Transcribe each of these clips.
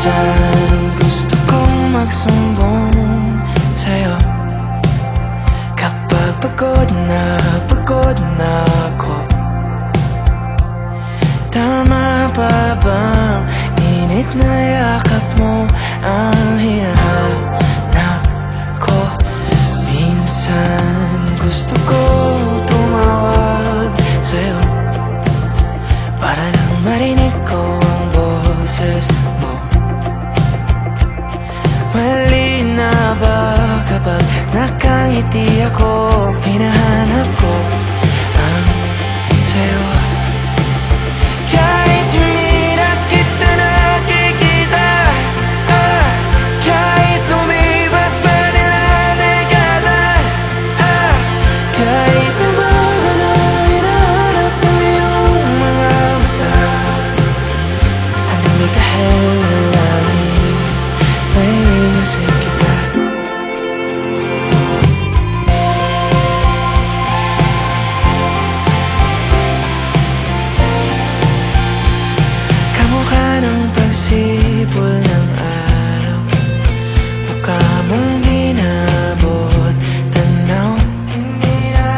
Minsan gusto kong magsumbong sa'yo kapag pagod na ako. Tama ba bang init na yakap mo ang hinahanap ko? Minsan gusto kong tumawag sa'yo para lang marinig ko ang boses mo. Mali na ba kapag nakangiti ako? Hinahanap ko ang sa'yo. Kahit hindi na kita nakikita, kahit lumipas pa nila dekada, kahit nabago na hinahanap mo yung mga mata, hanggang may kahel na langit, naiisip kita. Kamukha ng pagsipol ng araw, mukha mong ginabot tanaw. Hindi na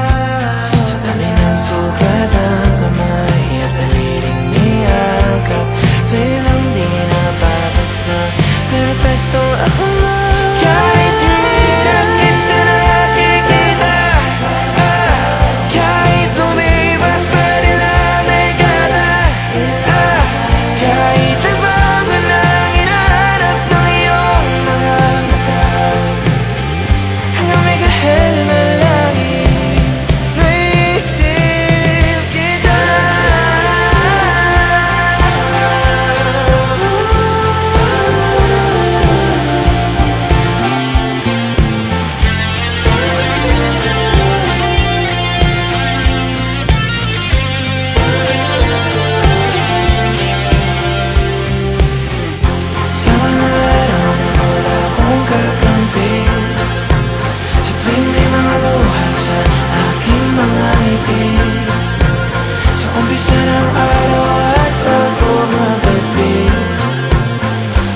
sa dami ng sugat ng kamay at daliling niyakap, sa'yo lang di napapasma, perfecto ako na. Kahit hindi na kita nakikita, kahit lumipas pa nila dekada, kahit nabago na hinahanap ng iyong mga mata, hanggang may kahel na langit, naiisip kita. Sa mga araw na wala akong kakampi, sa tuwing may mga luha sa aking mga ngiti, sa umpisa ng araw at bago magabi,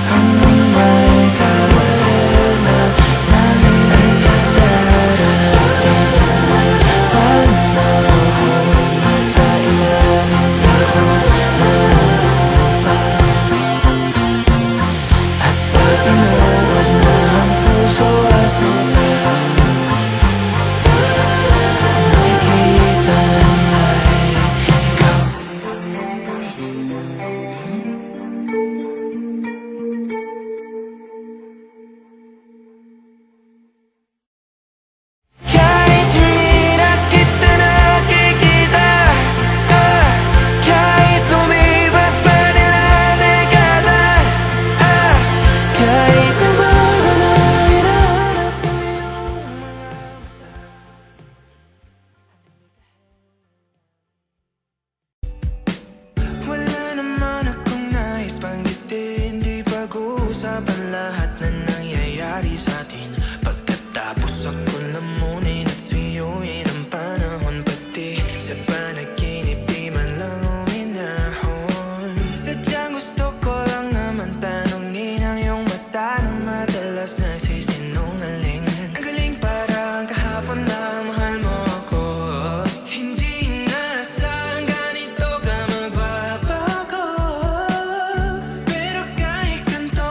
hanggang may kahel na langit, at sa darating na panahon, nasa ilalim ako pa. At pag inuod na ang puso at mata, ang makikita nila'y ikaw. Kahit hindi na kita nakikita, kahit lumipas pa nila dekada, kahit nabago na hinahanap mo yung mga mata. Wala naman akong nais banggitin, di pag-uusapan lahat na nangyayari sa atin. Pagkatapos ako lamunin at suyuin ang panahon, pati sa panaginip di man lang uminahon. Sadyang gusto ko lang naman tanungin ang iyong mata na madalas nagsisinungaling. Ang galing parang kahapon na mahal mo ako, hindi inaasahan ganito ka magbabago. Pero kahit ganito,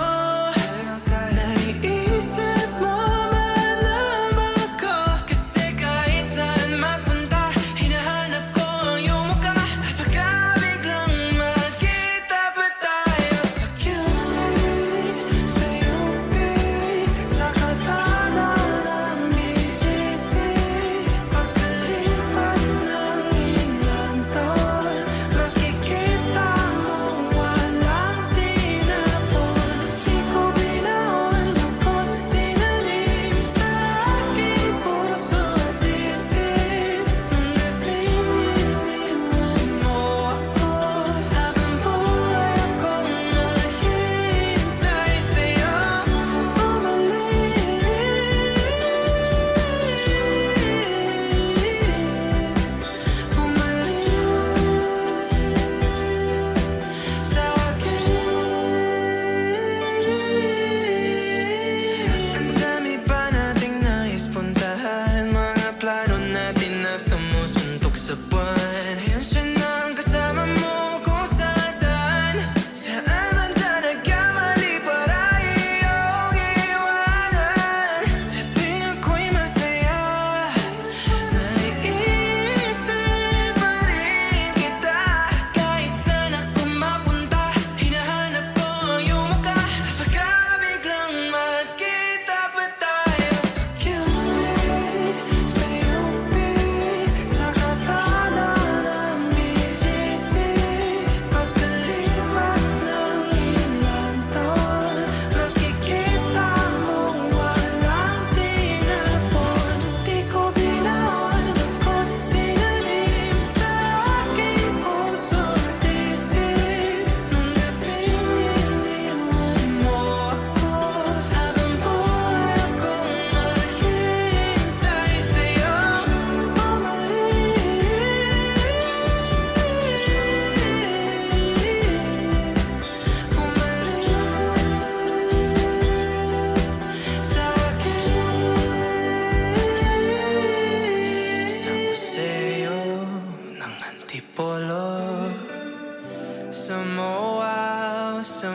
sa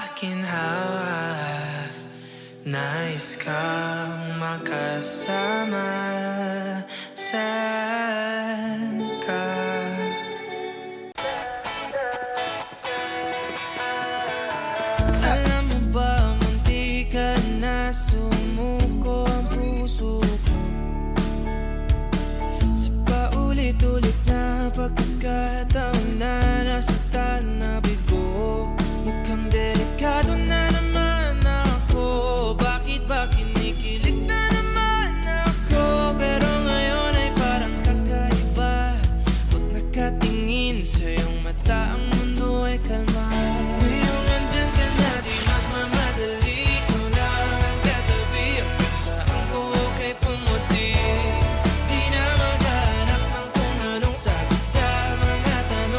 akin hawak. Nais kang makasama. Saan ka? Alam mo ba, munti ka na sumuko ang puso ko sa paulit-ulit na pagkakataon na nasaktan na bigo. Mukhang delikado na naman ako. Bakit ba kinikilig na naman ako? Pero ngayon ay parang kakaiba. Pag nakatingin sa iyong mata, ang mundo ay kalma. Ngayong andyan ka na, di magmamadali. Ikaw lang ang katabi. Ang saan ko kay pumuti. Di na maghanap ng kung anong sagot sa mga tanong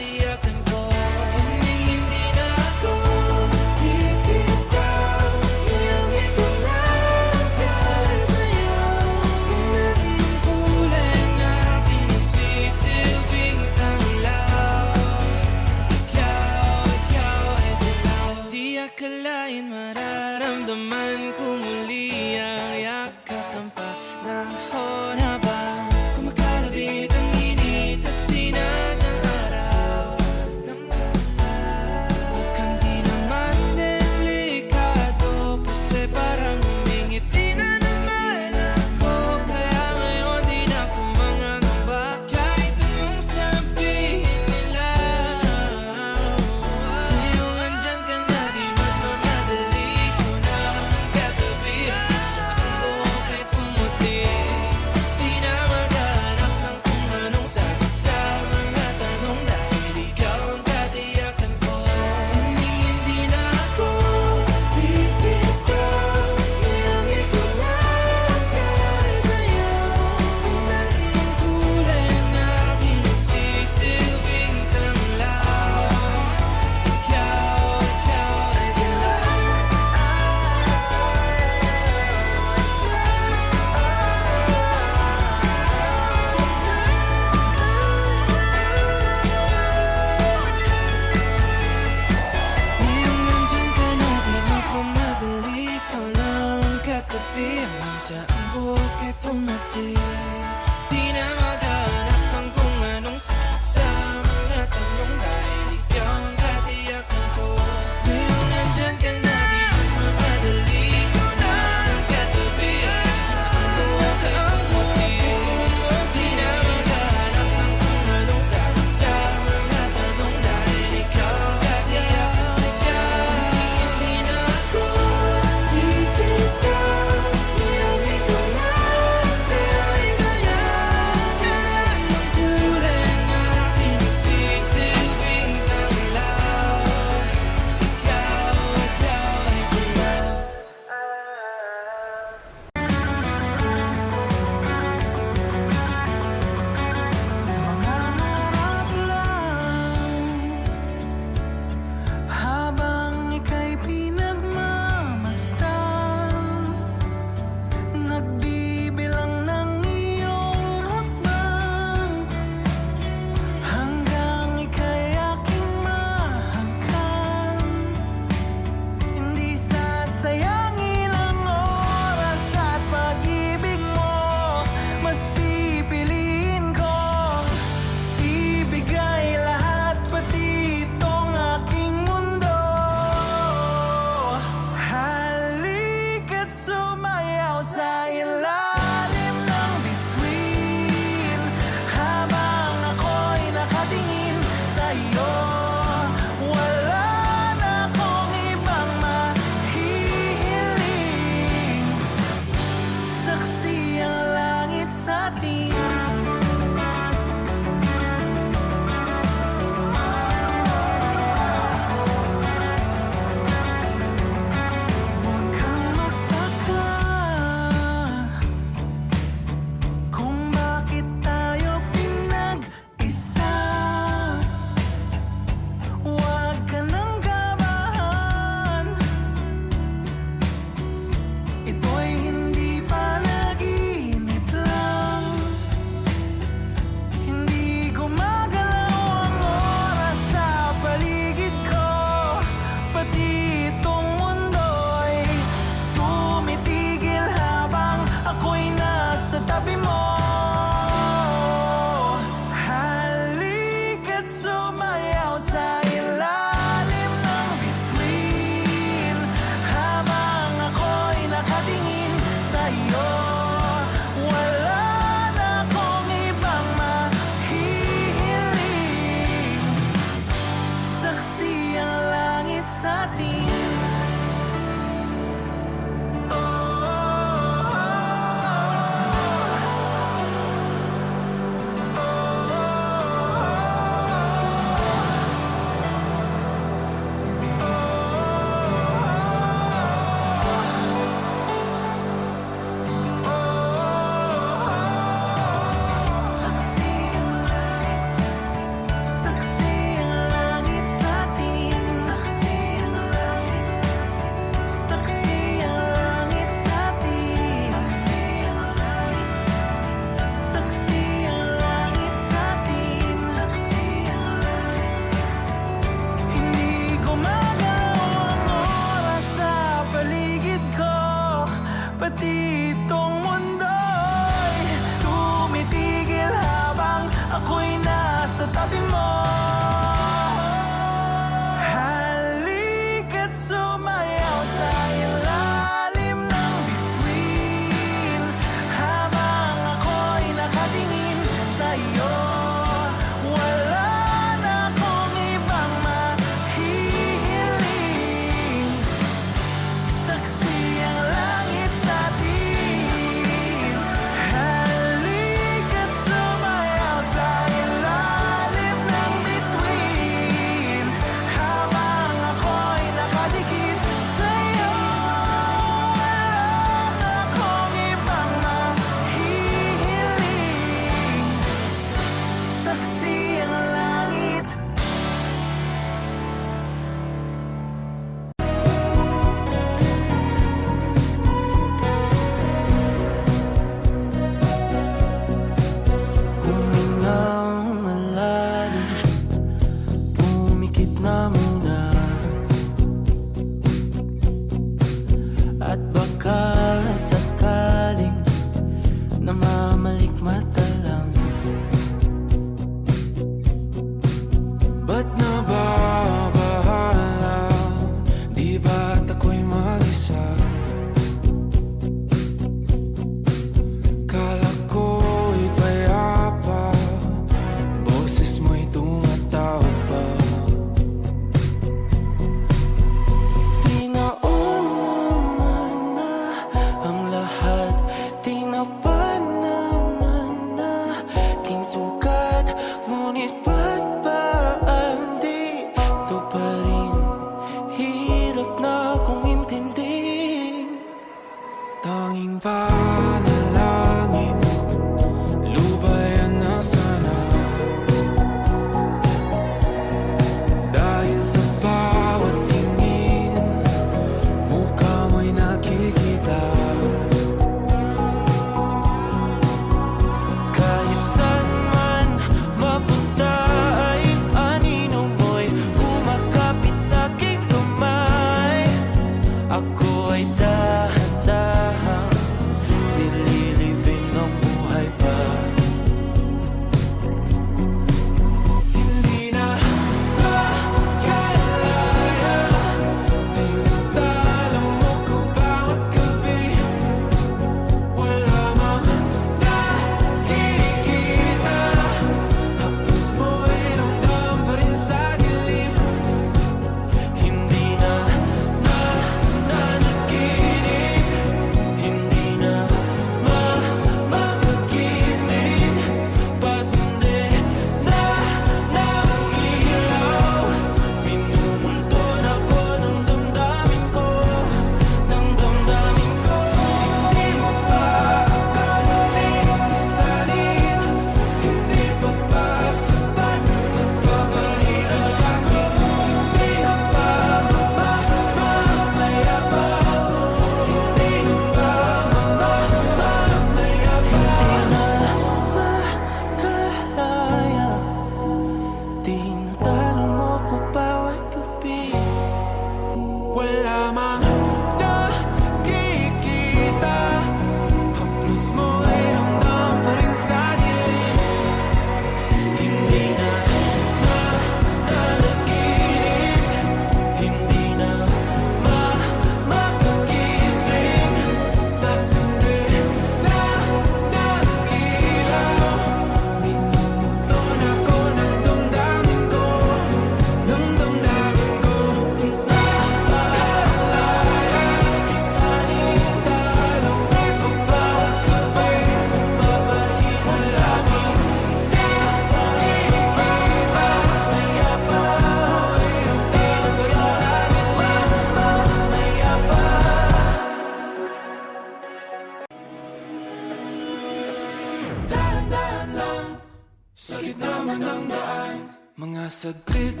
saglit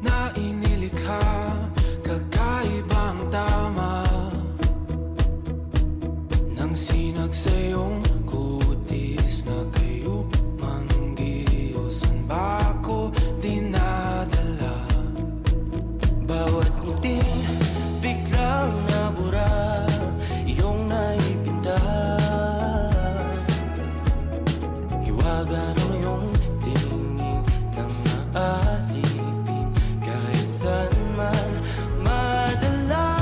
na inilikha, kakaibang tama nang sinag sa iyong kutis na kayo manggiyosan ba ako dinadala? Bawat ngiting biglang nabura, iyong naipinta, hiwaga ng iyong tingin nang naalipin kahit saan man madala.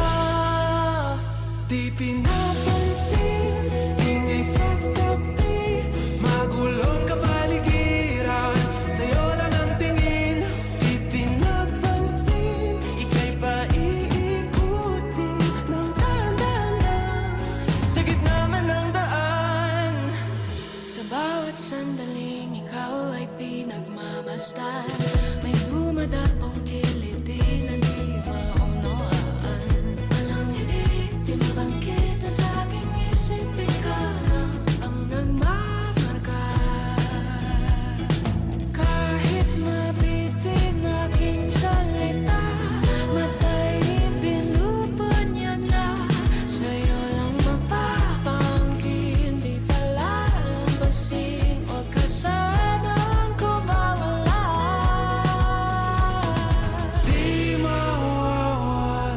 Di pinapansin, ingay sa tabi, magulong kapaligiran, sa'yo lang ang tingin. Di pinapansin, ika'y paiikutin ng dahan-dahan lang, sa gitna man ng daan. Sa bawat sandaling ikaw ay pinagmamasdan, may dumadapong kiliti na di maunawaan. Walang ibig, di mabangkit na sa aking isip, ikaw lang ang nagmamarka. Kahit mabitin aking salita, matay binubunyag na, sa'yo lang magpapangkin, di palalampasin, huwag ka sanang kumawala. Di mawawala.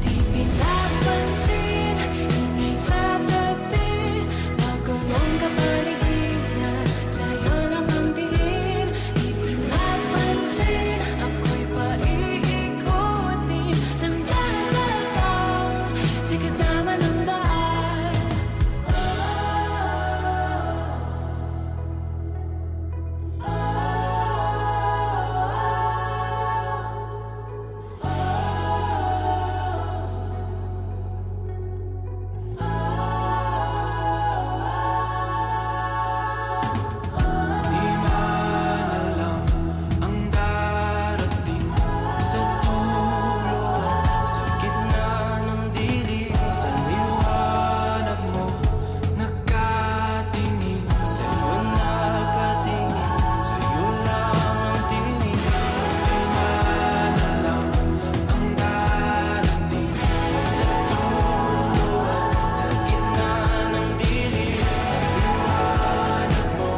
Di pinapansin, ingay sa tabi, magulong kapaligiran, sa'yo lang ang tingin. Di pinapansin, ako'y paiikutin ng dahan-dahan, sa gitna man ng daan. Di man alam ang darating sa dulo, sa gitna ng dilim, sa liwanag mo nakatingin, sa'yo nakatingin, sa'yo lang ang tingin. Di man alam ang darating sa dulo, sa gitna ng dilim, sa liwanag mo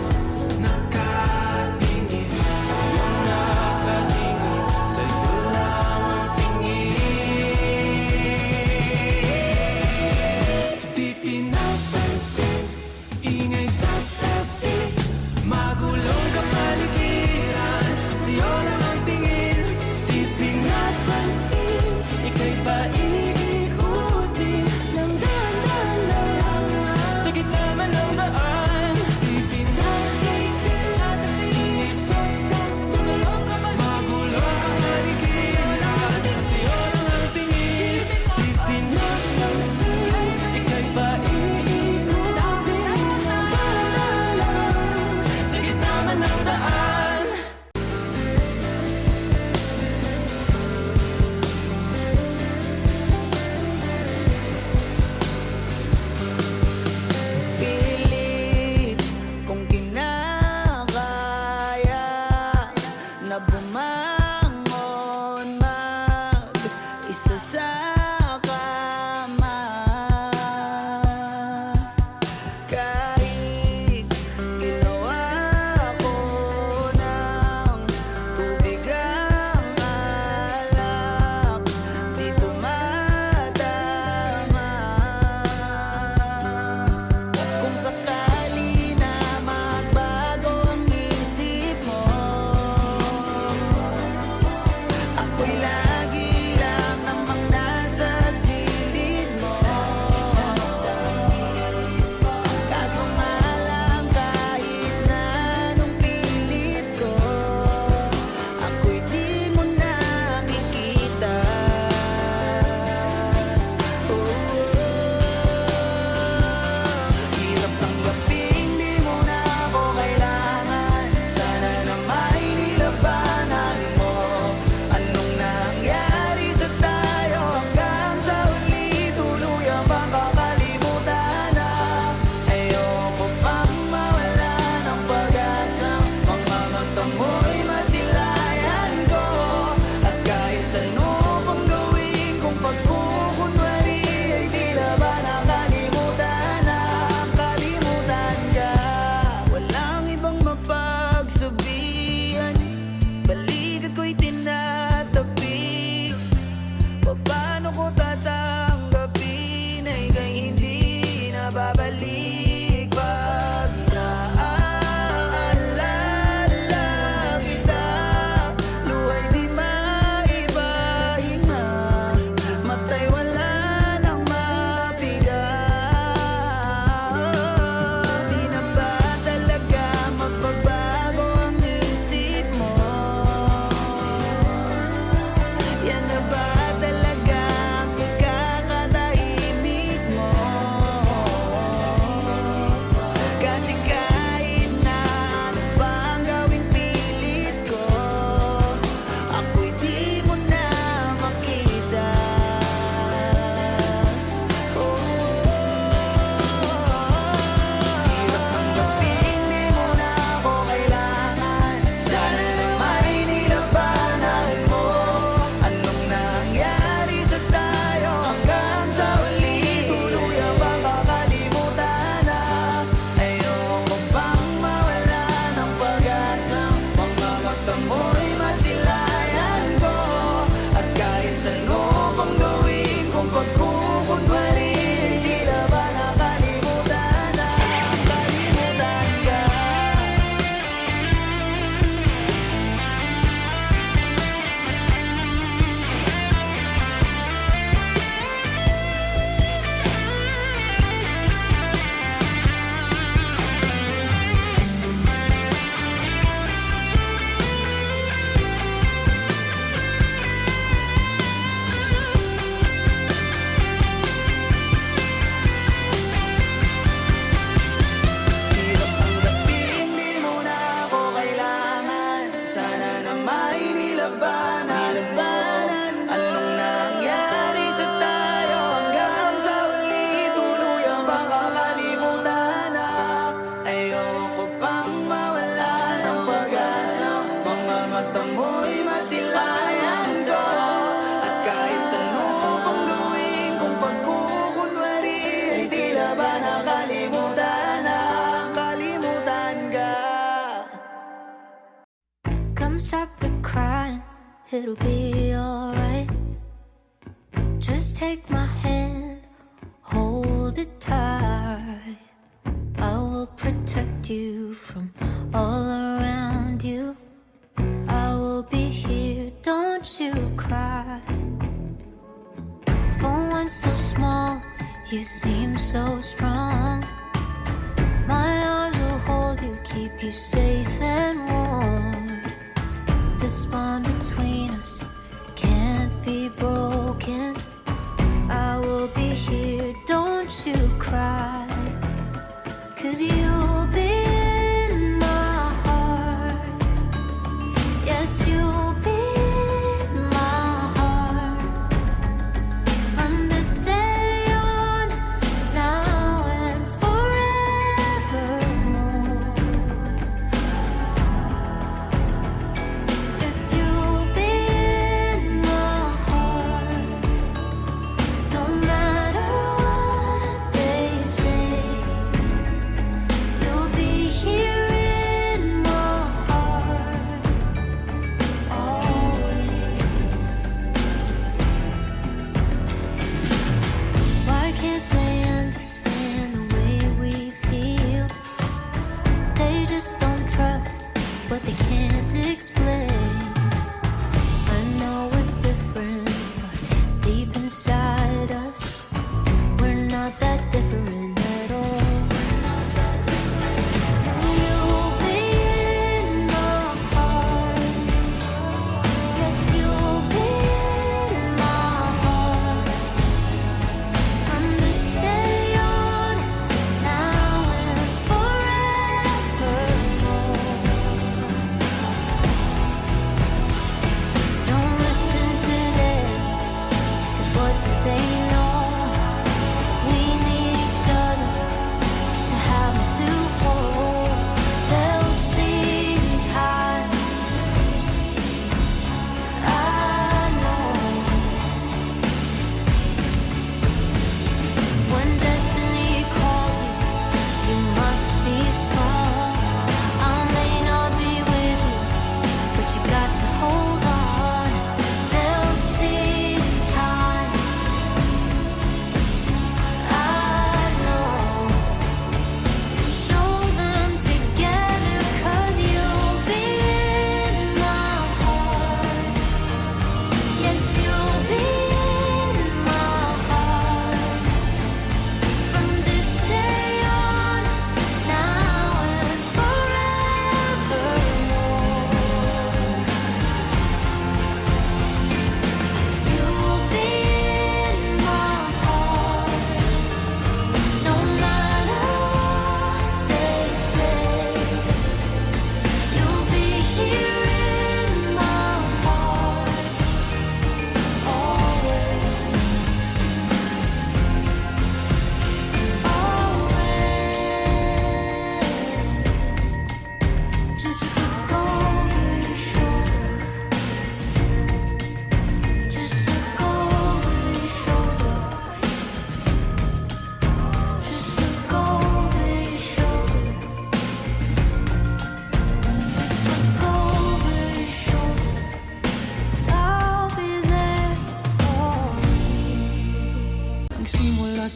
nakatingin, sa'yo nakatingin, sa'yo lang ang tingin. Di pinapansin, ingay sa tabi, magulong kapaligiran, sa'yo lang ang tingin. Di pinapansin, ika'y paiikutin ng dahan-dahan lang, sa gitna man ng daan. Di pinapansin, ingay sa tabi, magulong kapaligiran, sa'yo lang ang tingin. Di pinapansin, ika'y paiikutin ng dahan-dahan lang, sa gitna man ng daan. Pilit kong kinakaya na bumangon mag-isa sa kama. Kahit ginawa ko ng tubig ang alak, di tumatama. Kung sakali na magbago ang isip mo, mo'y masilayan ko. At kahit ano pang gawin kong pagkukunwari, di na ba nakalimutan na kalimutan ka? Hirap tanggapin, di mo na ako kailangan. Sana na may nilabanan. Anong nangyari sa tayo hanggang sa uli tuluyang bang kakalimutan na? Ayoko pang mawala ng pag-asa. Mga mata mo'y masilayan ko. At kahit ano pang gawin kong pagkukunwari, ay di na ba nakalimutan na kalimutan ka? Come stop the crying, it'll be alright. Just take my hand, hold it tight. I will protect you from all around you. I will be here, don't you cry. For one so small, you seem so strong. My arms will hold you, keep you safe and warm. This bond between us can't be broken. I will be here, don't you cry. 'Cause you'll be in my heart. Yes, you'll be in my heart. From this day on, now and forevermore. Yes, you'll be in my heart.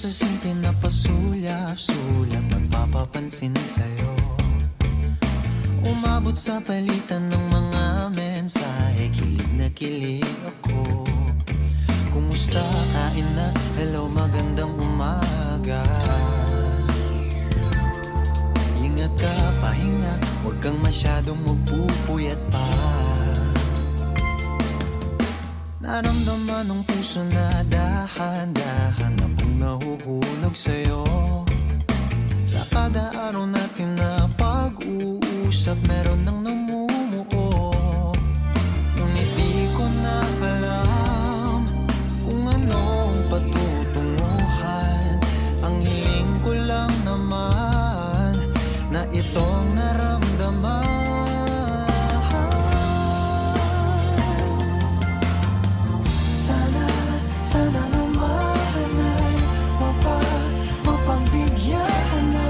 Boses-bosesing pinapasulyap-sulyap, nagpapapansin sa'yo. Umabot sa palitan ng mga mensahe, kilig na kilig ako. Kumusta, kain na, hello, magandang umaga. Ingat ka, pahinga, huwag kang masyadong magpupuyat pa. Naramdaman ng puso na dahan-dahan akong nahuhulog sa'yo. Sa kada araw natin na pag-uusap, meron nang namumuo. Ngunit di ko na alam kung anong patutunguhan. Ang hiling ko lang naman na itong naramdaman. Sana naman ay mapagbigyan na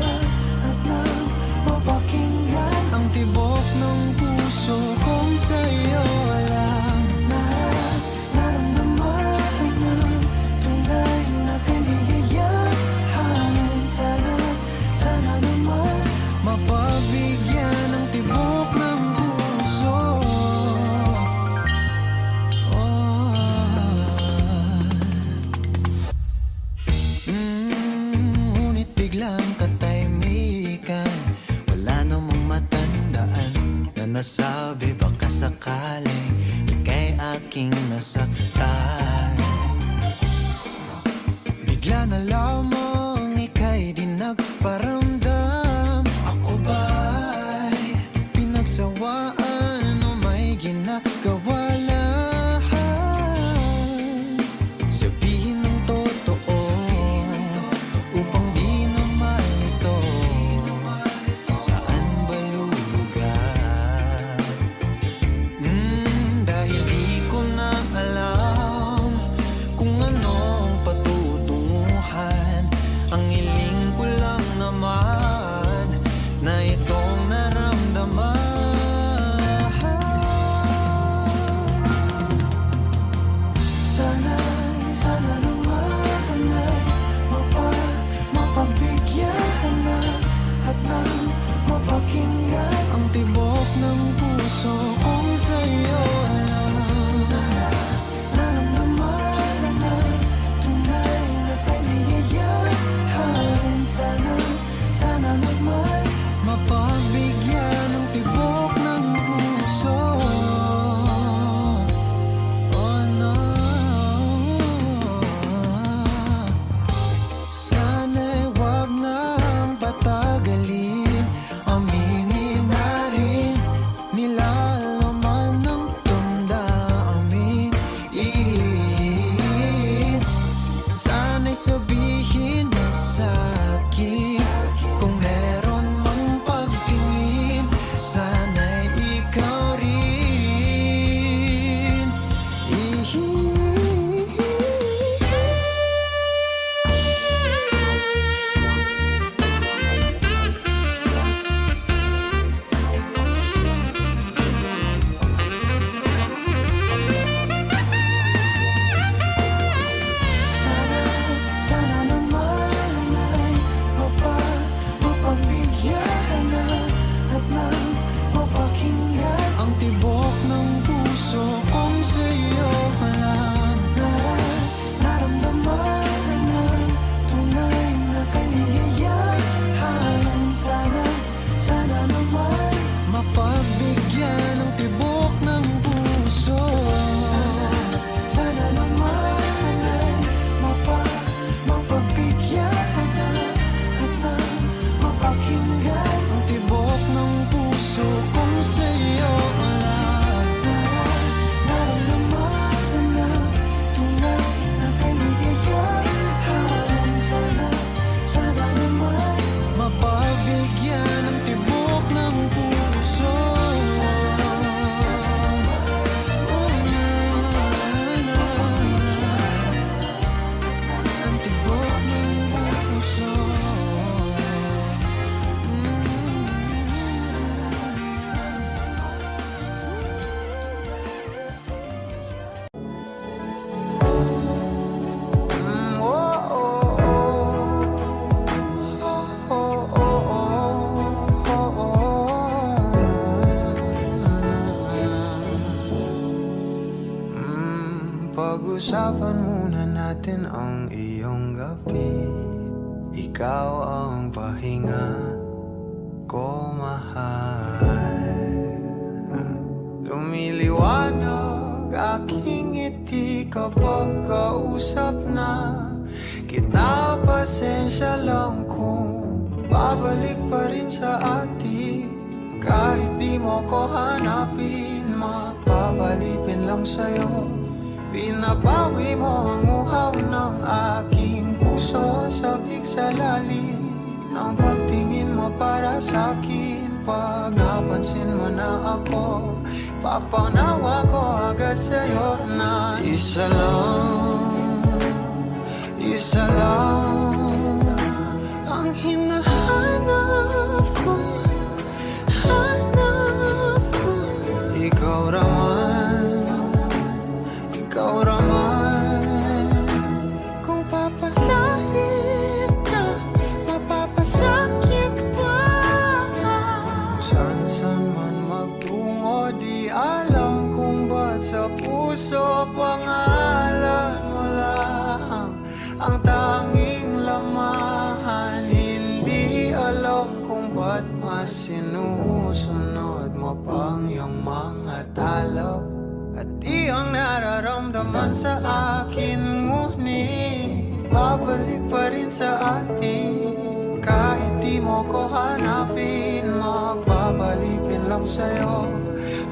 at nang mapakinggan ang tibok ng puso kong sa'yo lang naramdaman ng tunay na kaligayahan. Sana naman mapagbigyan ng tibok ng puso. Ngunit biglang katahimikan, wala namang matandaan na nasabi baka sakaling ika'y aking nasaktan. Bigla na lamang ika'y di nagparamdam. Ako ba'y pinagsawaan o may ginagawa lang? Sabihin ng totoo upang di na malito. Saan ba lulugar? Dahil di ko na alam kung anong patutunguhan. Ang hiling ko lang naman na itong naramdaman. Pag-usapan muna natin ang iyong gabi. Ikaw ang pahinga ko, mahal. Lumiliwanag aking ngiti kapag kausap na kita. Pasensya lang kung babalik pa rin sa atin. Kahit di mo ko hanapin, mapapalipin lang sa'yo. Binabawi mo ang uhaw ng aking puso. Sabik sa lalim ng pagtingin mo para sa'kin. Pag napansin mo na ako, papanawa ko agad sa'yo na isa lang ang hinahanap ko. Ikaw raman, kung papalarin na mapapasakit pa. San man magtungo, di alam kung ba't sa puso pangalan mo lang ang tanging lamahan. Hindi alam kung ba't mas sinusunod mo pang iyong mga talo. At di ang nararamdaman sa akin, ngunit babalik pa rin sa atin. Kahit di mo ko hanapin, magpapalipin lang sa'yo.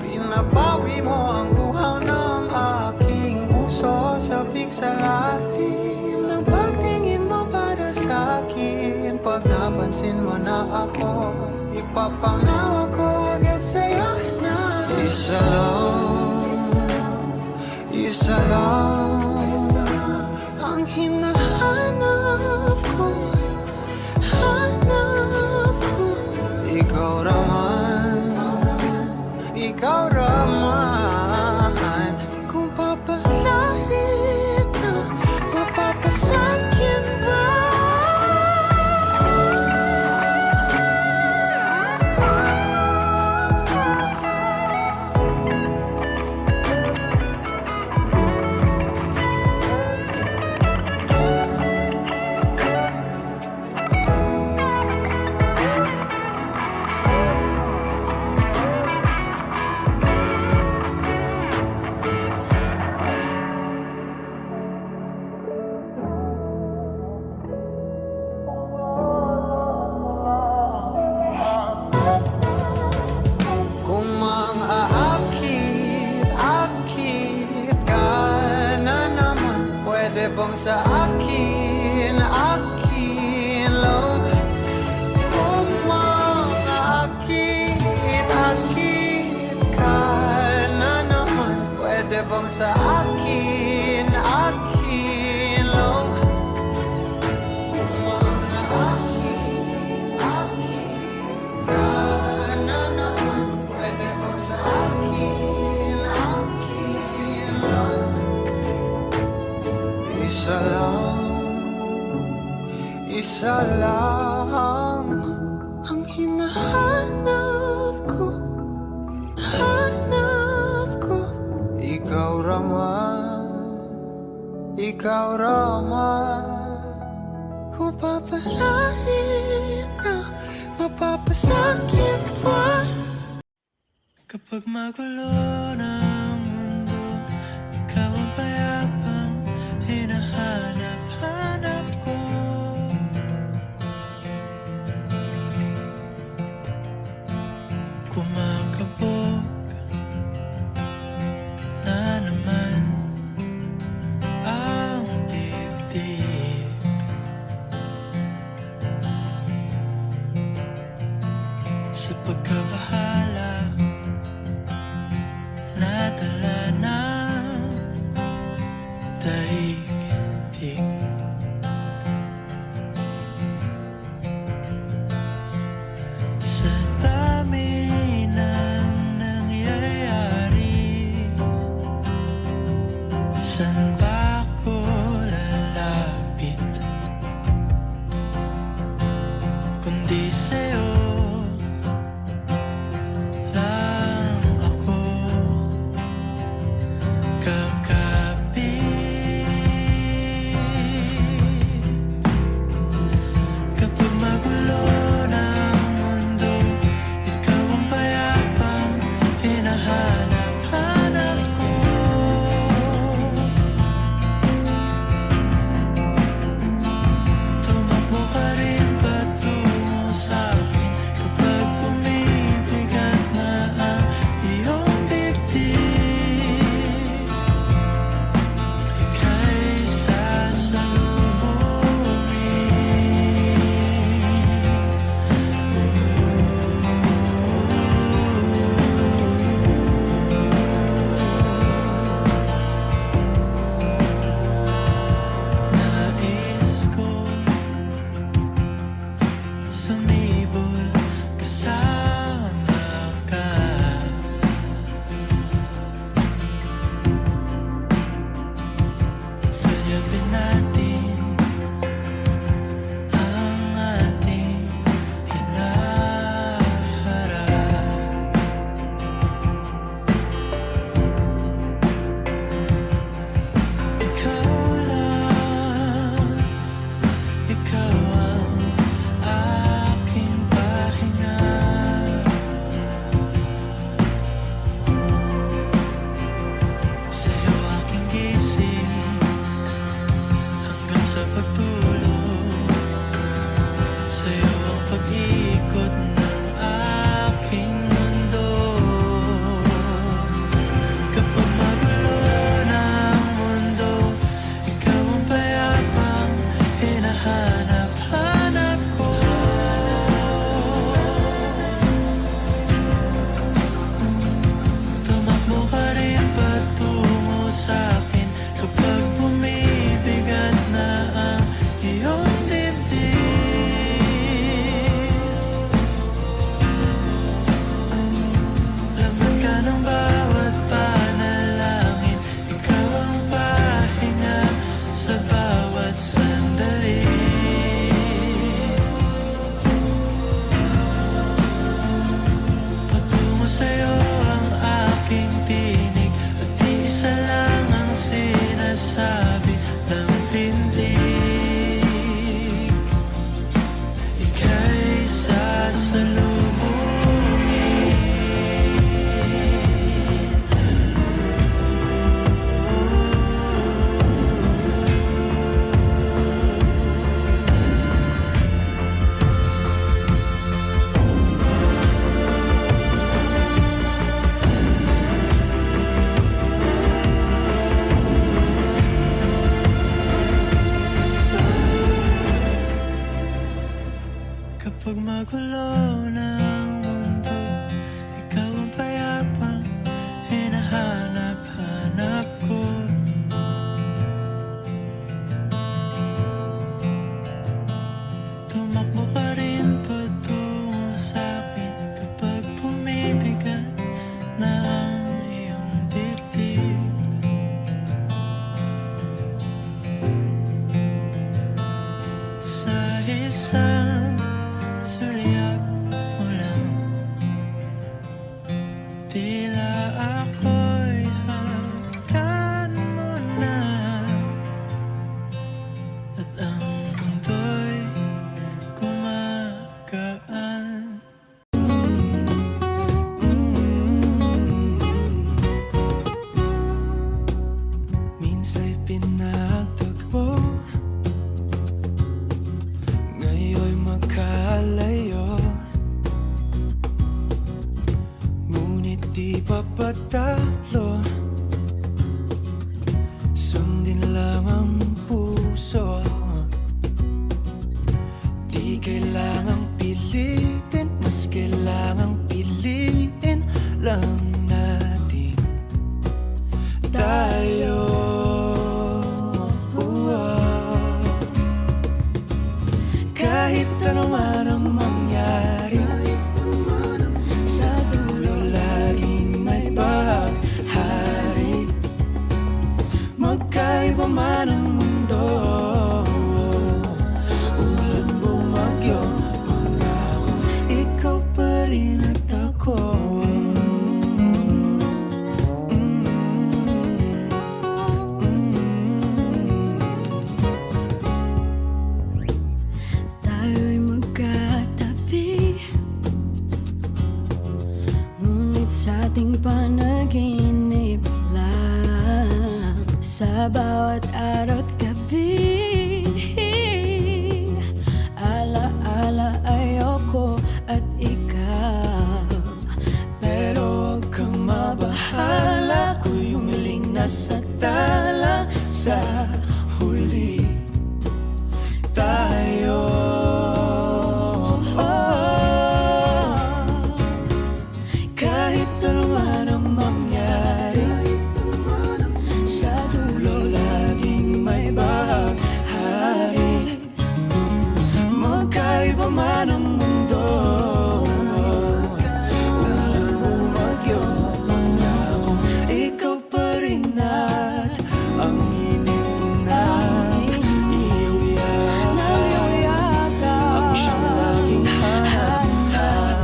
Pinabawi mo ang uhaw ng aking puso. Sabik sa lalim ng pagtingin mo para sa'kin. Pag napansin mo na ako, ipapanawa ko agad sa'yo na isa lang ang hinahanap ko. Ikaw raman, kung papalarin na mapapasakit ba. Kung mang-aakit ka na naman, pwede bang sa akin lang? Kung mang-aakit ka na naman, pwede bang sa akin lang? Kung mang-aakit ka na naman, pwede bang sa akin lang? Isa lang ang hinahanap ko. Ikaw raman, kung papalarin na mapapasakit pa. Kapag magulo ng mundo, ikaw ang payapang hinahanap-hanap ko. Kumakabog na naman ang dibdib. Sa pagkabahala, nadala ng daigdig. Sa dami ng nangyayari, saan ba ako lalapit kundi sa'yo lang ako kakapit? pa man ang mundo, umulan bumagyo, pangako ikaw pa rin at ako. Tayo'y magkatabi, ngunit sa ating panaginip lang, sa bawat araw at gabi, ala-ala ayoko at ikaw. Pero huwag kang mabahala, ako'y umiling na sa tala. Sa huli tayo, kahit ano man ang mangyari, sa dulo laging may bahaghari. Magkaiba man ang mundo, umulan bumagyo, pangako ikaw pa rin at ang init na iyong yakap, ang siyang laging hanap,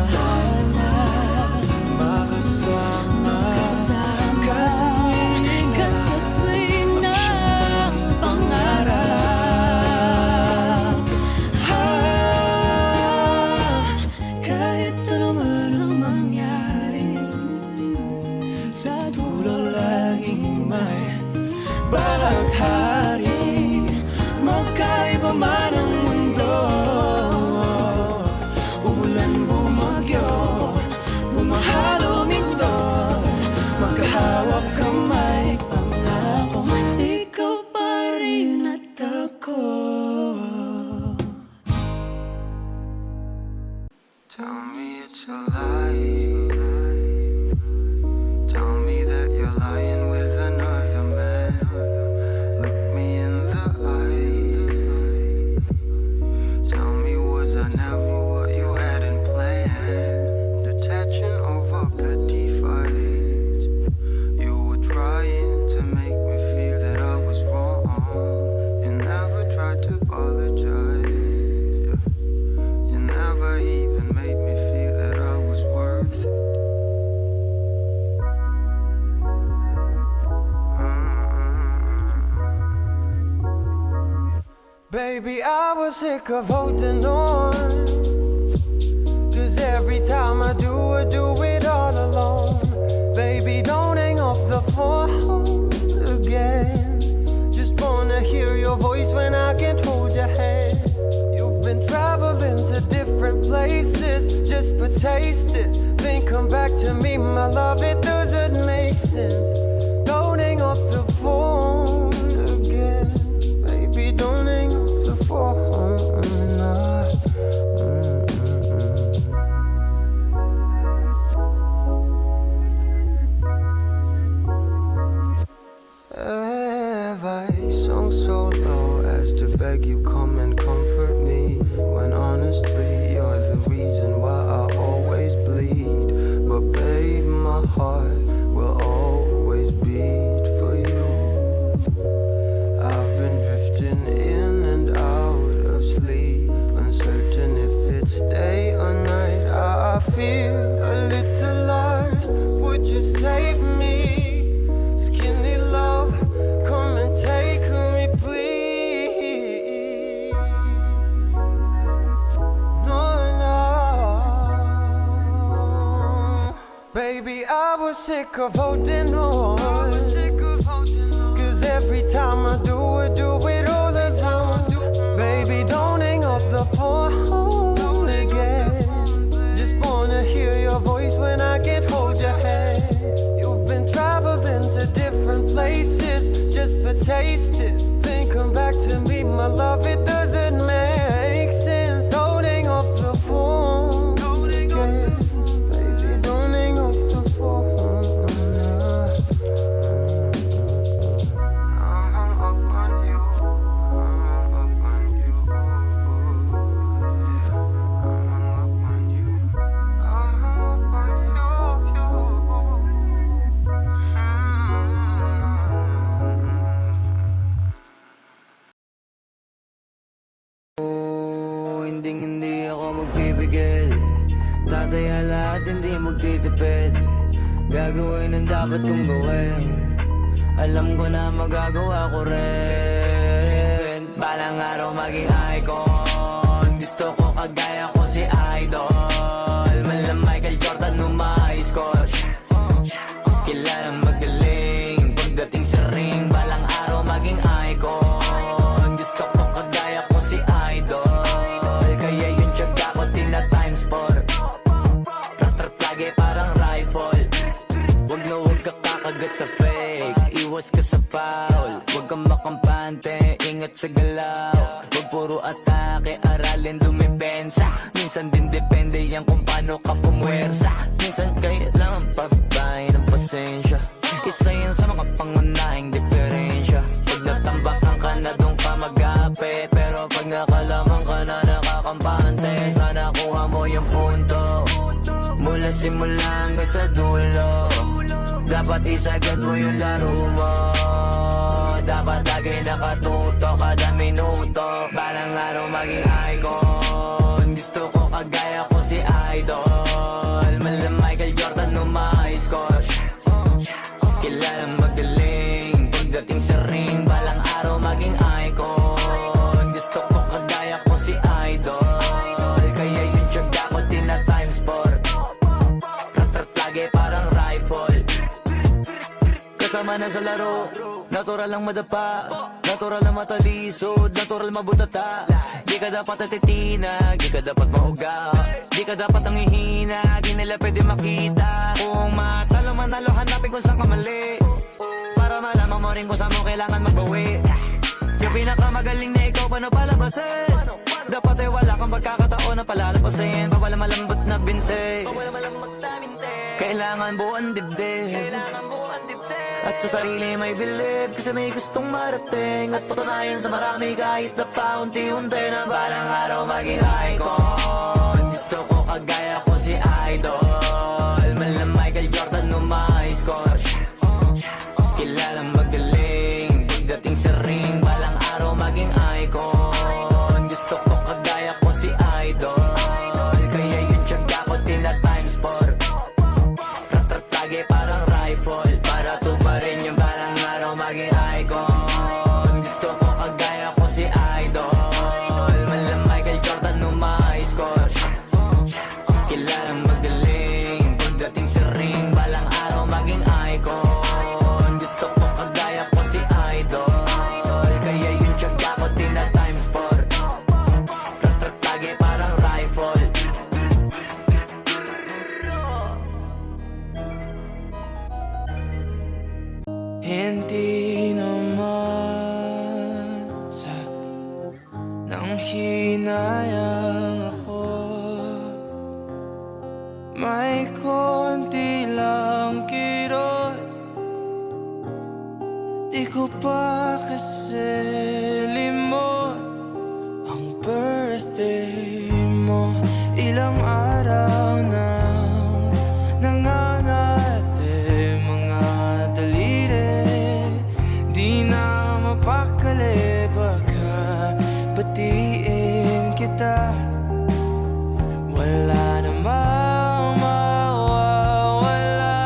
makasama ka sa tuwing ng pangarap. Kahit ano man ang mangyari, sa dulo laging may bahaghari. Magkaiba man ang mundo, umulan bumagyo, bumaha lumindol, magkahawak kamay, pangako ikaw pa rin at ako. Tell me it's a lie. Tell me that you're lying with another man. Look me in the eye. Tell me, was I never what you hadn't planned? Detaching over petty fights. You were trying to make me feel that I was wrong. You never tried to apologize. You never even made me feel that I was worth it. Baby, I was sick of holding on, 'cause every time I do it all alone. Baby, don't hang up the phone again. Just wanna hear your voice when I can't hold your hand. You've been traveling to different places just for tastes. Then come back to me, my love, it doesn't make sense. Don't hang up the phone again. Baby, don't hang up the phone. Have I sung so low as to beg you come and comfort me, when honestly you're the reason why I always bleed? But babe, my heart will always beat for you. I've been drifting in and out of sleep, uncertain if it's day or night. I feel a little lost. Would you save me? Skinny love, come and take me, please. No, no. Baby, I was sick of holding on. 'Cause every time I do it all the time. Baby, don't hang up the phone again. Just wanna hear your voice when I can't hold your hand. You've been traveling to different places just for tastes. Then come back to me, my love, it doesn't make sense. Don't hang up the phone again. Baby, don't hang up the phone. I'm hung up on you. I'm hung up on you. I'm hung up on you. I'm hung up on you. Tataya lahat, hindi magtitipid. Gagawin ang dapat kong gawin. Alam ko na magagawa ko rin. Balang araw maging icon. Gusto ko kagaya ko si Idol. Malam Michael Jordan score. Kilalang magaling pagdating sa ring. Balang araw maging icon. Gusto ko kagaya ko si Idol. Kaya yung tiyaga ko tina-times 4. Rat-rat lagi parang rifle. Wag na wag ka kakagat sa fake. Iwas ka sa foul. Wag kang makampante, ingat sa galaw. Wag puro atake, aralin dumipensa. Minsan din depende yan kung paano ka pumwersa. Minsan kailangan pabay ng pasensya. Isa yan sa mga pangunahing diferensya. Pag natambakan ka na doon ka mag-apit. Pero pag nakalaman ka na nakakampante, sana kuha mo yung punto. Mula simula hanggang sa dulo. Dapat isagad mo yung laro mo. Dapat lagi nakatuto kada minuto. Balang araw maging icon. Gusto ko kagaya ko si Idol. Malam Michael Jordan score. Kilalang magaling pagdating sa ring. Balang araw maging icon. Gusto ko kagaya ko si Idol. Kaya yung tiyaga ko tina-times 4. Rat-rat lagi parang rifle. Kasama na sa laro, natural lang madapa, natural lang matalisod, natural mabutata. Di ka dapat atitina, di ka dapat mauga, di ka dapat ang hihina, di nila pwede makita. Kung matalo manalo, hanapin kung saan ka mali, para malaman mo rin kung saan mo kailangan magbawi. Yung pinakamagaling na ikaw, paano palabasin? Dapat ay wala kang pagkakataon na palalabasin. Bawal malambot na binte, kailangan buuan dibdib. At sa sarili may believe, kasi may gustong marating. At patunayan sa marami kahit na paunti-unti, na balang araw maging icon. Gusto ko kagaya ko si Idol. Malam Michael Jordan score. Kilalang magaling pagdating sa ring. Balang araw maging icon. Gusto ko kagaya ko si Idol. Kaya yung tiyaga ko tina-times 4. Rat-rat lagi parang rifle. Para tuparin yung balang araw maging icon. Gusto ko kagaya ko si Idol. Malam Michael Jordan score. Kilalang magaling pagdating sa ring. Balang araw maging icon. Gusto ko kagaya ko si Idol. Kaya yung tiyaga ko tina-times 4. Rat-rat lagi parang rifle. Hindi naman sa nang hinayang ako. May konti lang kirot. Di ko pa kasi limot ang birthday mo. Ilang araw na nangangate mga daliri. Di na mapakali, baka batiin kita. Wala namang mawawala,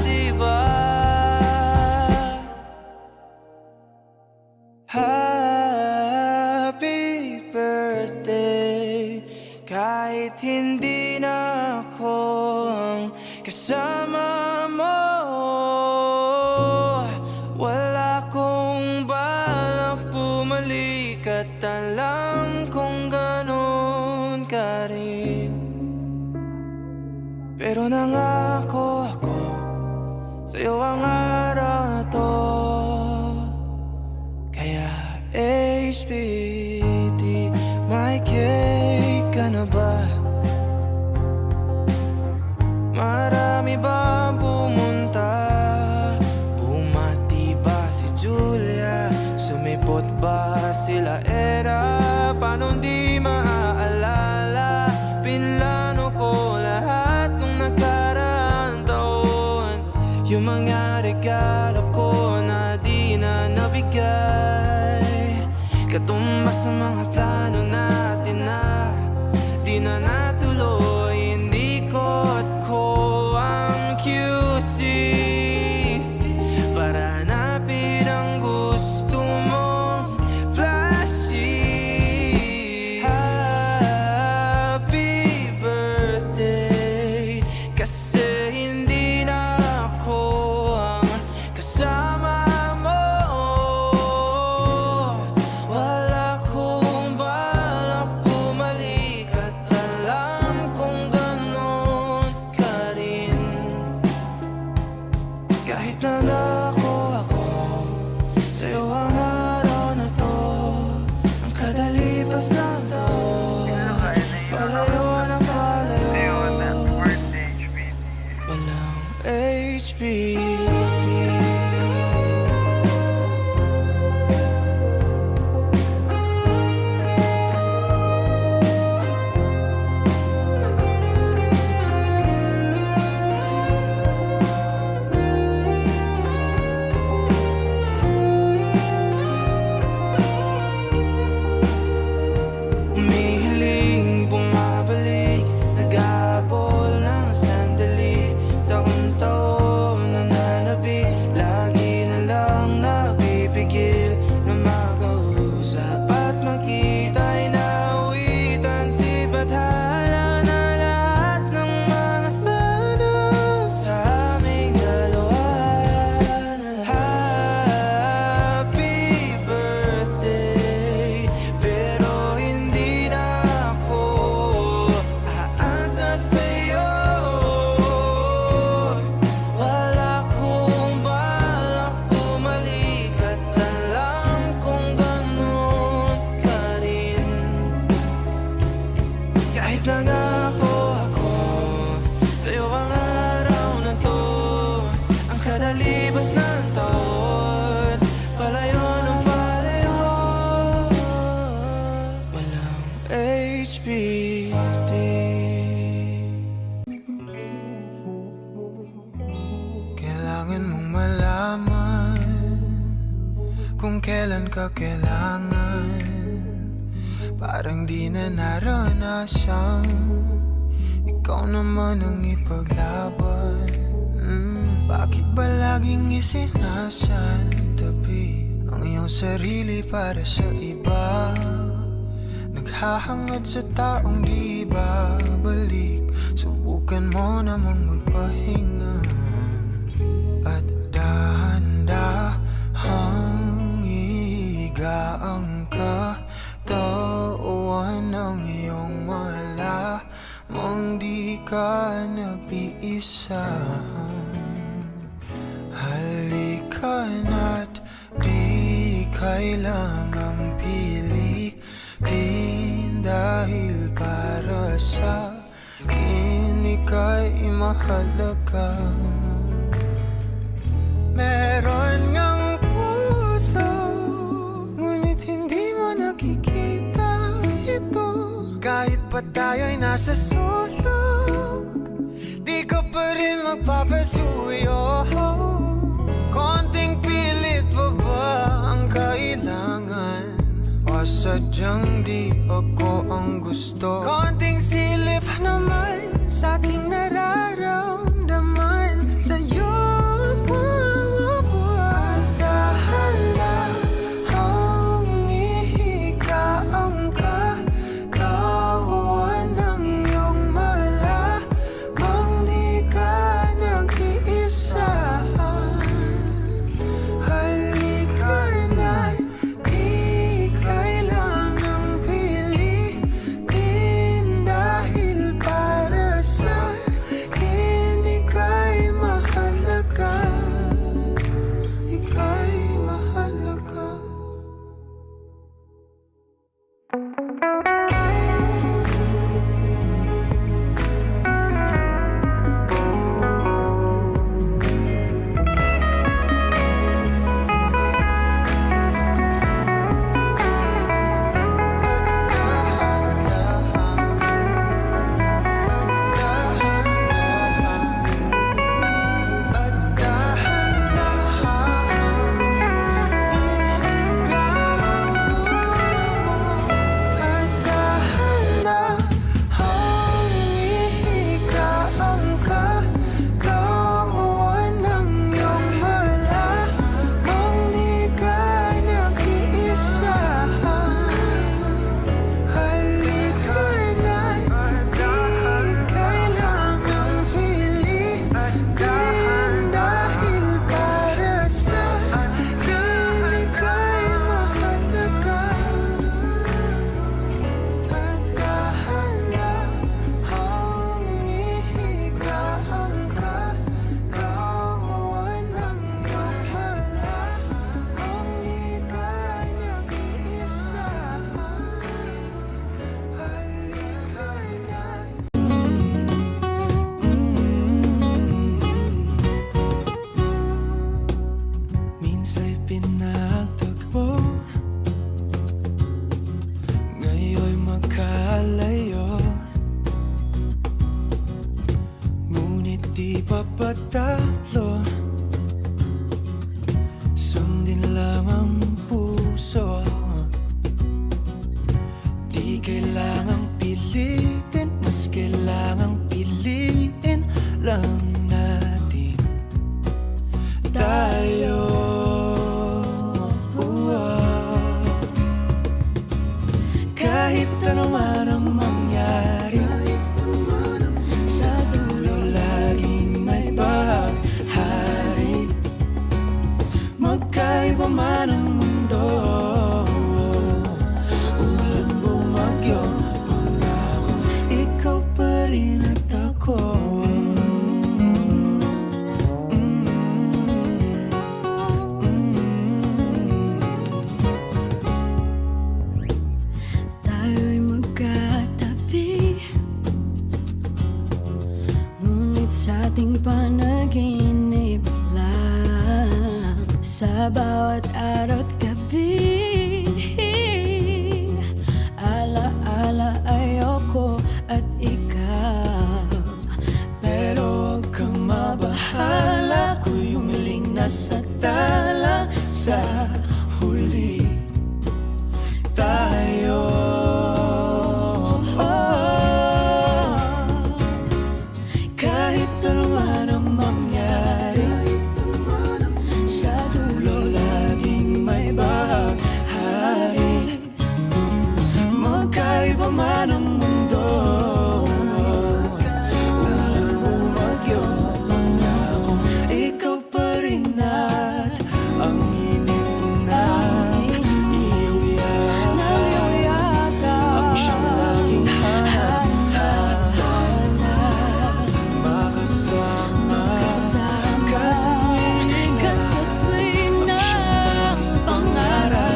di ba? Happy birthday. Kahit hindi na ako ang kasama mo, wala kong balak bumalik. At alam kong ganon ka rin. Pero nangako ako sa'yo ang araw na to. Kaya HBD, may cake ka na ba? Marami ba pumunta? Bumati ba si Julia? Sumipot ba sila Era? Paano di maaalala? Pinlano ko lahat nung nakaraang taon. Yung mga regalo ko na di na nabigay, katumbas ng mga plano natin na di na natuloy. Hindi kung kailan ka kailangan. Parang di na naranasan, ikaw naman ang ipaglaban. Bakit ba laging isinasantabi ang iyong sarili para sa iba? Naghahangad sa taong di babalik. Subukan mo namang magpahinga at dahan-dahang ihiga ang katawan ng iyong malamang di ka nag-iisa. Halika na't di kailangang pilitin, dahil para sa akin ika'y mahalaga. Meron ngang puso, ngunit hindi mo nakikita ito. Kahit pa tayo'y nasa sulok, di ka pa rin magpapasuyo. Konting pilit pa ba ang kailangan? O sadyang di ako ang gusto? Konting silip naman sa aking nararamdaman sa'yo. Dahan-dahang ihiga ang katawan ng iyong malamang di ka nag-iisa. Halika na't di kailangang pilitin, dahil para sa akin ika'y mahalaga. Ika'y mahalaga. Minsa'y pinagtagpo, ngayon'y magkalayo. Ngunit di papatalo, sundin lang ang puso. Di kailangang pilitin, mas kailangang piliin lang natin tayo. Kahit ano man ang mangyari, sa dulo laging may paghari. Magkaiba man ang mundo, ulan bumagyo, pangako ikaw pa rin at ako. Tayo'y magkatabi, ngunit sa ating panaginip lang. Sa bawat araw at gabi, ala-ala ayoko at ikaw. Pero huwag kang mabahala, ako'y umiling na sa tala sa huli tayo. Kahit ano man ang mangyari, sa dulo laging may bahaghari. Magkaiba man ang mundo, ulan bumagyo, pangako ikaw pa rin at ang init ng iyong yakap, ang siyang laging hanap, makasama ka sa tuwing ang siyang pangarap.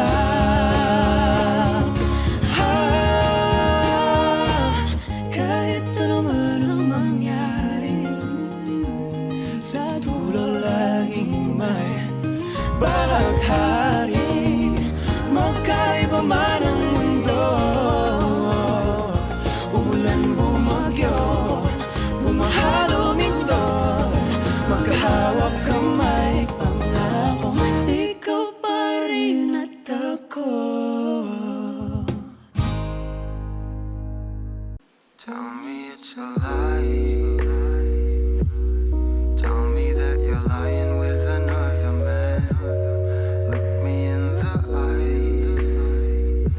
Kahit ano man ang mangyari, sa dulo laging may bahaghari. Magkaiba man ang mundo, umulan bumagyo, bumahalo minto, magkahawak kamay, pangako ikaw pa rin at ako. Tell me it's a lie. Tell me that you're lying with another man. Look me in the eye.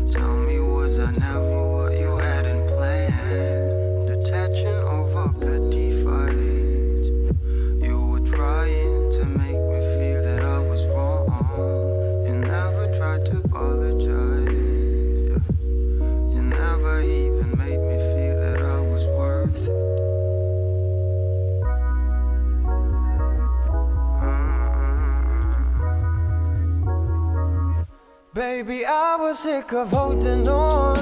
Tell me, was I never what you hadn't planned? Detaching over petty fights. You were trying to make me feel that I was wrong. You never tried to apologize. You never even made me feel that I was worth it. Baby, I was sick of holding on,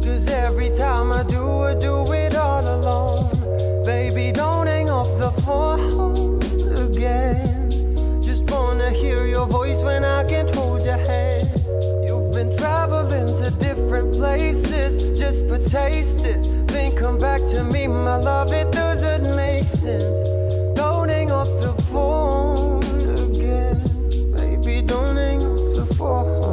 'cause every time I do it all alone. Baby, don't hang up the phone again. Just wanna hear your voice when I can't hold your hand. You've been traveling to different places just for tastes. Then come back to me, my love, it doesn't make sense. Don't hang up the phone again. Baby, don't hang up the phone.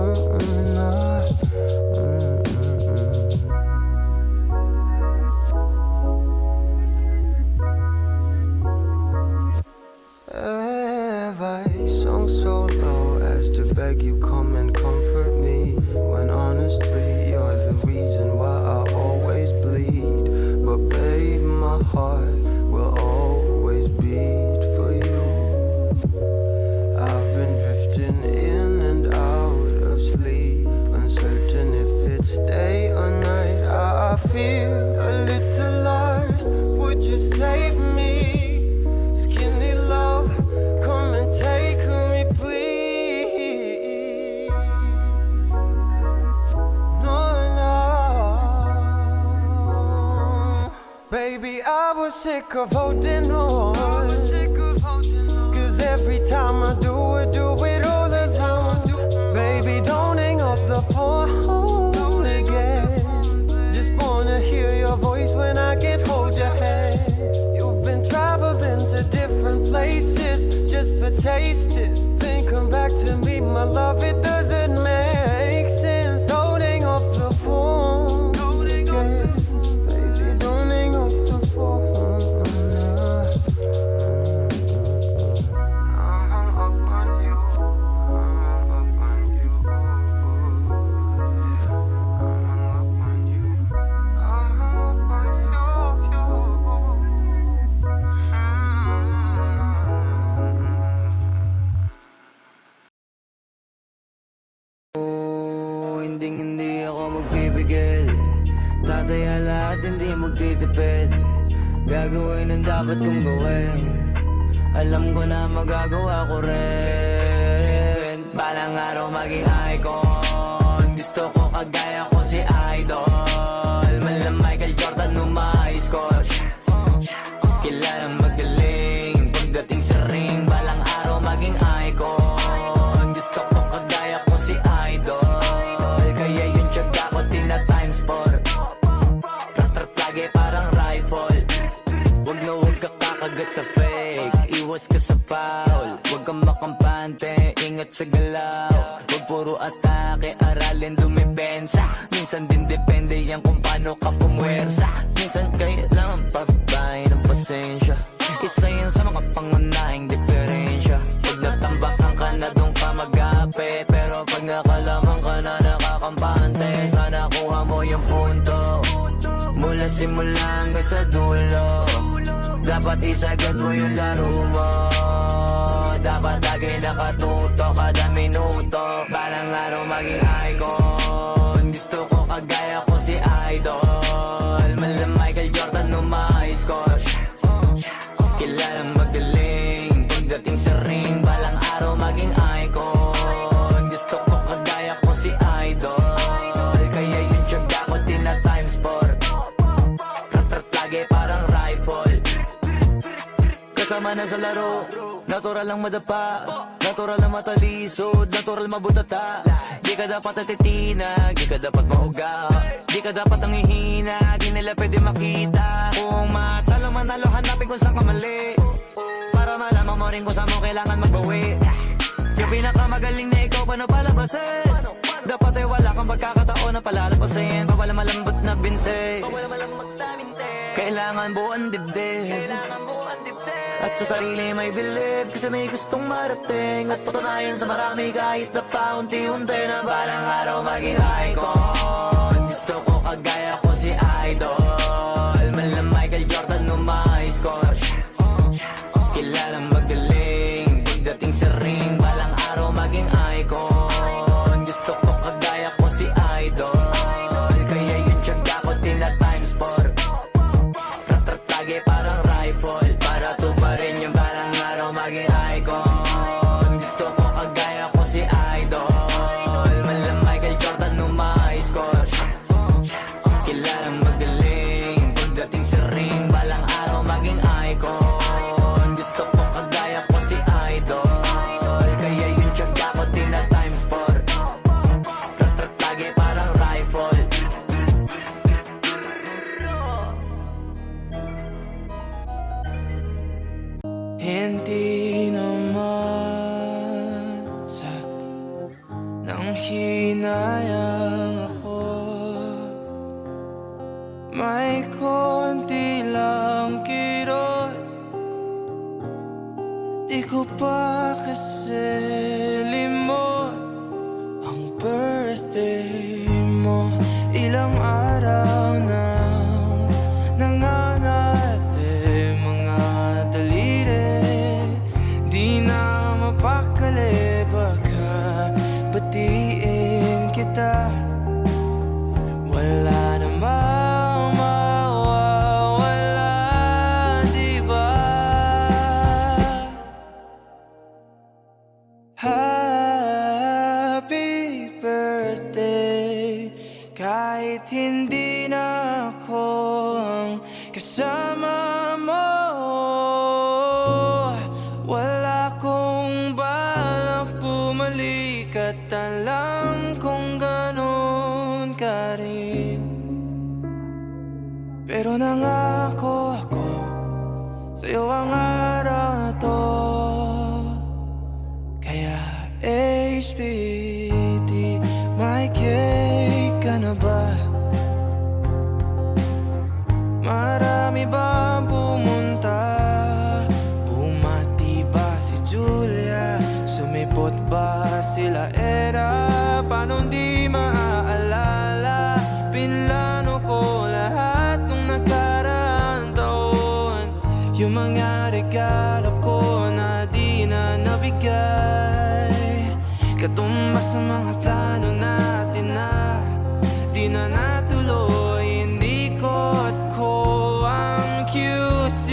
Have I sung so low as to beg you come and comfort me, when honestly you're the reason why I always bleed? But babe, my heart will always beat for you. I've been drifting in and out of sleep, uncertain if it's day or night. I feel a little lost. Would you save me? Skinny love, come and take me, please. No, no. Baby, I was sick of holding on. 'Cause every time I do it all the time. Baby, don't hang up the phone again. Just wanna hear your voice when I can't hold your hand. You've been traveling to different places just for tastes. Then come back to me, my love, it doesn't make sense. Don't hang up the phone again. Baby, don't hang up the phone. I'm hung up on you. I'm hung up on you. Yeah, I'm hung up on you. I'm hung up on you. Hindi ako magpipigil, tataya lahat, hindi magtitipid. Gagawin ang dapat kong gawin, alam ko na magagawa ko rin. Balang araw maging icon, gusto ko kagaya ko si Idol. Mala Michael Jordan score. Kilalang magaling pagdating sa ring, balang araw maging icon. Gusto ko kagaya ko si Idol, kaya yung tiyaga ko tina-times 4. Rat-rat lagi parang rifle. Huwag na huwag ka kakagat sa fake, iwas ka sa foul. Huwag kang makampan kampante, ingat sa galaw. Huwag puro atake, aralin dumipensa. Minsan din depende yan kung paano ka pumwersa. Minsan kailangan pabay ng pasensya. Isa yan sa mga pangunahing diferensya. Pag natambakan ka na doon ka mag-apit, pero pag nakalaman ka na nakakampante, sana kuha mo yung punto. Mula simula hanggang sa dulo, dapat isagad mo yung laro mo. Dapat lagi nakatuto kada minuto. Balang araw maging icon. Gusto ko kagaya ko si Idol. Mala Michael Jordan no high score. Kilalang magaling pagdating sa ring. Balang araw maging icon. Gusto ko kagaya ko si Idol. Kaya yung tiyaga ko tina times 4. Rat-rat lagi parang rifle. Kasama na sa laro, natural lang madapa, natural lang matalisod, natural mabutata. Di ka dapat atitina, di ka dapat mauga, di ka dapat ang ihina, di nila pwede makita. Kung matalo manalo, hanapin kung saan ka mali, para malaman mo rin kung saan mo kailangan magbawi. Yung pinakamagaling na ikaw, paano palabasin? Dapat ay wala kang pagkakataon na palalapasin. Bawal malambot na binte, kailangan buuan dibdib. At sa sarili may believe, kasi may gustong marating. At patunayan sa marami kahit na paunti-unti, na balang araw maging icon. Gusto ko kagaya ko si Idol. Mala Michael Jordan no high score. Kilalang magaling pagdating sa ring. Balang araw maging icon. Gusto ko kagaya ko si Idol. Kaya yung tiyaga ko tina times 4. Rat-rat lagi parang rifle. Para tuparin yung balang araw maging icon. Gusto ko kagaya ko si Idol. Mala Michael Jordan no high score. Kilalang magaling pagdating sa ring. Balang araw maging icon. Gusto ko kagaya ko si Idol. Kaya yung tiyaga ko tina times 4. Rat-rat lagi parang rifle. Hindi naman sa nang hinayang ako. May konti lang kirot, di ko pa kasi limot ang birthday mo. Ilang araw na nangangate mga daliri, di na mapakali, baka batiin kita. Wala namang mawawala, di ba? Happy birthday, kahit hindi na ako ang kasama mo. Wala kong balak bumalik, at alam kong ganon ka rin. Pero nangako ako sa'yo ang araw na to. Kaya HBD, may cake ka na ba? Marami ba pumunta? Bumati ba si Julia? Sumipot ba sila Era? Paano di maaalala? Pinlano ko lahat nung nakaraang taon. Yung mga regalo ko na di na nabigay, katumbas ng mga plano natin na di na natuloy. Hindi ko ang QC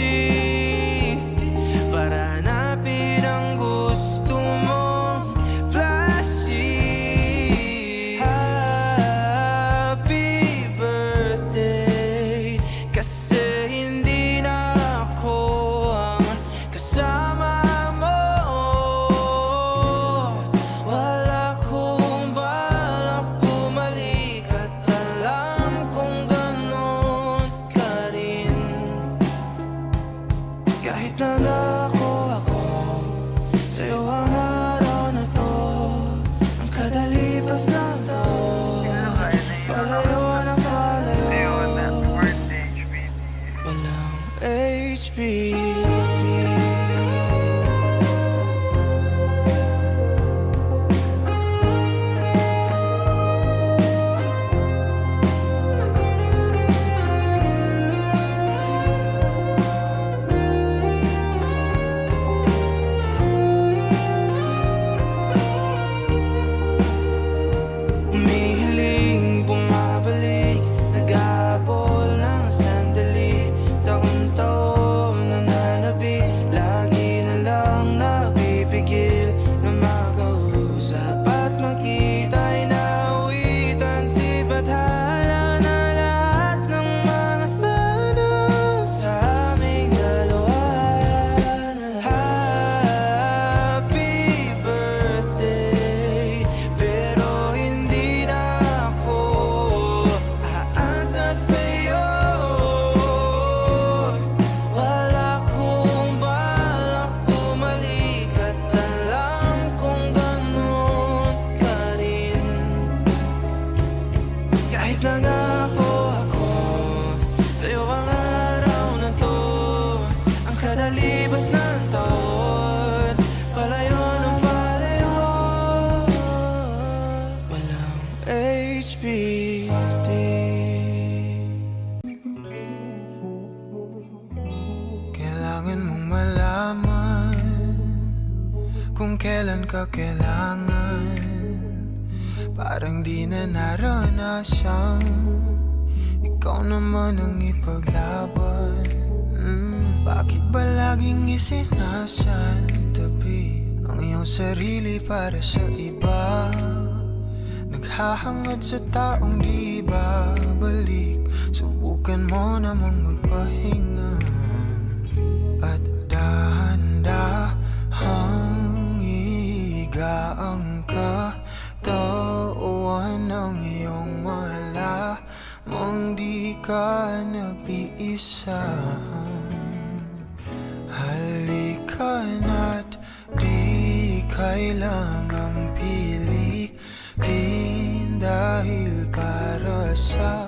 para hanapin ang gusto mong flashy. Happy birthday, kasi hindi na ako ang kasama mo. Wala kong ba kailan ka kailangan. Parang di na naranasan, ikaw naman ang ipaglaban. Bakit ba laging isinasantabi ang iyong sarili para sa iba? Naghahangad sa taong di babalik. Subukan mo namang magpahinga at dahan-dahang ihiga ang katawan ng iyong malamang di ka nag-iisa. Halika na't di kailangang pilitin, dahil para sa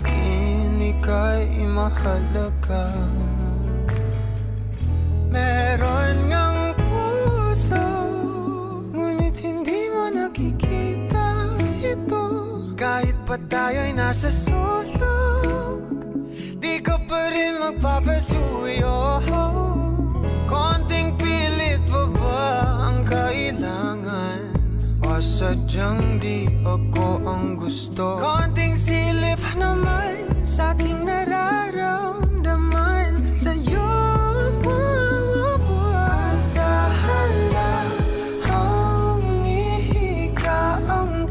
akin ika'y mahalaga. Meron ngang puso, ngunit hindi mo nakikita ito. Kahit pa tayo'y nasa sulok, di ka pa rin magpapasuyo. Konting pilit pa ba ang kailangan? O sadyang di ako ang gusto? Konting silip naman sa aking nararamdaman sa'yo. Dahan-dahang ihiga ang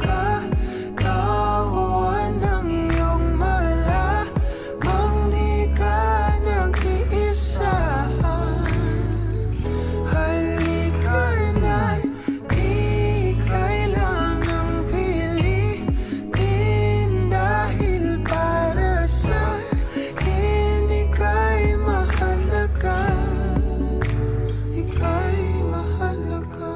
katawan ng iyong malamang di ka nag-iisa. Halika na't di kailangang pilitin, dahil para sa akin ika'y mahalaga. Ika'y mahalaga.